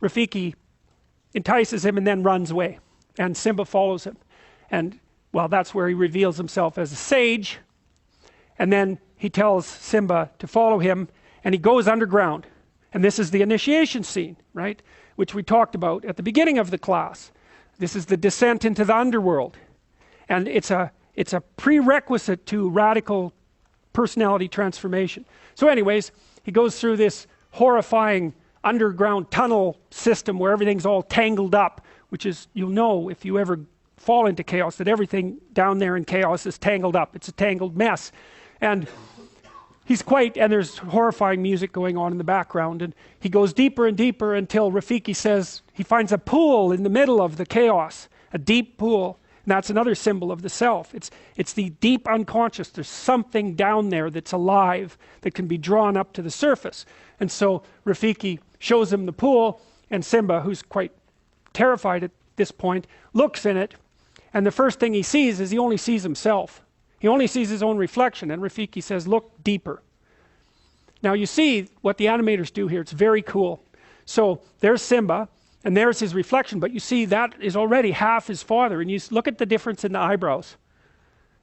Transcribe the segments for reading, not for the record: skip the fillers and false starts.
Rafiki entices him and then runs away, and Simba follows him. And well, that's where he reveals himself as a sage. And then he tells Simba to follow him, and he goes underground. And this is the initiation scene, right? Which we talked about at the beginning of the class. This is the descent into the underworld. And it's a prerequisite to radical personality transformation. So anyways, he goes through this horrifying underground tunnel system where everything's all tangled up, which is, you'll know if you ever fall into chaos, that everything down there in chaos is tangled up. It's a tangled mess. And and there's horrifying music going on in the background, and he goes deeper and deeper until Rafiki says he finds a pool in the middle of the chaos, a deep pool. And that's another symbol of the self. It's the deep unconscious. There's something down there that's alive that can be drawn up to the surface. And so Rafiki shows him the pool, and Simba, who's quite terrified at this point, looks in it, and the first thing he sees is he only sees himself. He only sees his own reflection, and Rafiki says, look deeper. Now you see what the animators do here. It's very cool. So there's Simba, and there's his reflection, but you see that is already half his father, and you look at the difference in the eyebrows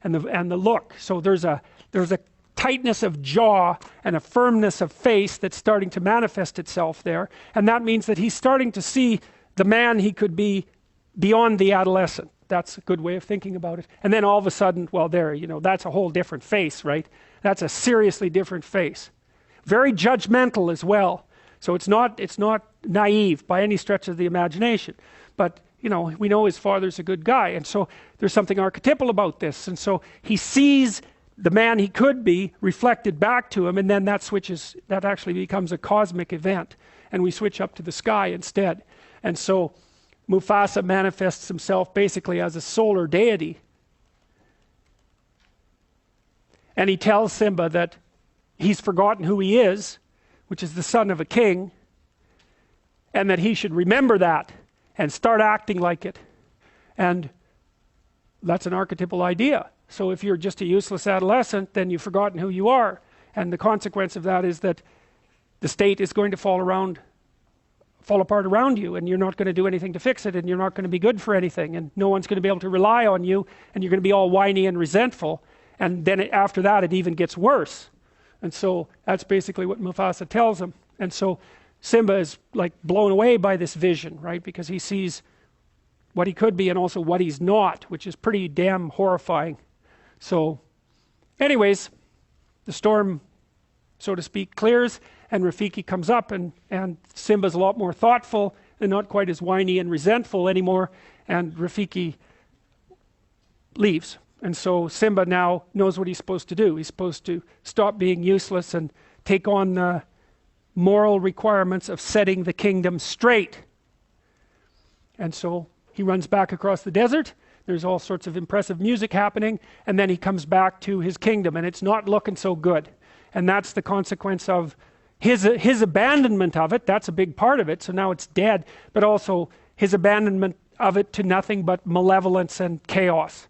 and the look. So there's a tightness of jaw and a firmness of face that's starting to manifest itself there, and that means that he's starting to see the man he could be beyond the adolescent. That's a good way of thinking about it. And then all of a sudden, well, that's a whole different face, right? That's a seriously different face. Very judgmental as well. So it's not naive by any stretch of the imagination. But, we know his father's a good guy. And so there's something archetypal about this. And so he sees the man he could be reflected back to him, and then that actually becomes a cosmic event. And we switch up to the sky instead. And so Mufasa manifests himself basically as a solar deity. And he tells Simba that he's forgotten who he is, which is the son of a king, and that he should remember that and start acting like it. And that's an archetypal idea. So if you're just a useless adolescent, then you've forgotten who you are. And the consequence of that is that the state is going to fall apart around you, and you're not going to do anything to fix it, and you're not going to be good for anything, and no one's going to be able to rely on you, and you're going to be all whiny and resentful. And then after that, it even gets worse. And so that's basically what Mufasa tells him. And so Simba is like blown away by this vision, right? Because he sees what he could be and also what he's not, which is pretty damn horrifying. So anyways, the storm, so to speak, clears, and Rafiki comes up, and Simba's a lot more thoughtful and not quite as whiny and resentful anymore, and Rafiki leaves. And so Simba now knows what he's supposed to do. He's supposed to stop being useless and take on the moral requirements of setting the kingdom straight. And so he runs back across the desert. There's all sorts of impressive music happening, and then he comes back to his kingdom, and it's not looking so good. And that's the consequence of his abandonment of it. That's a big part of it. So now it's dead, but also his abandonment of it to nothing but malevolence and chaos.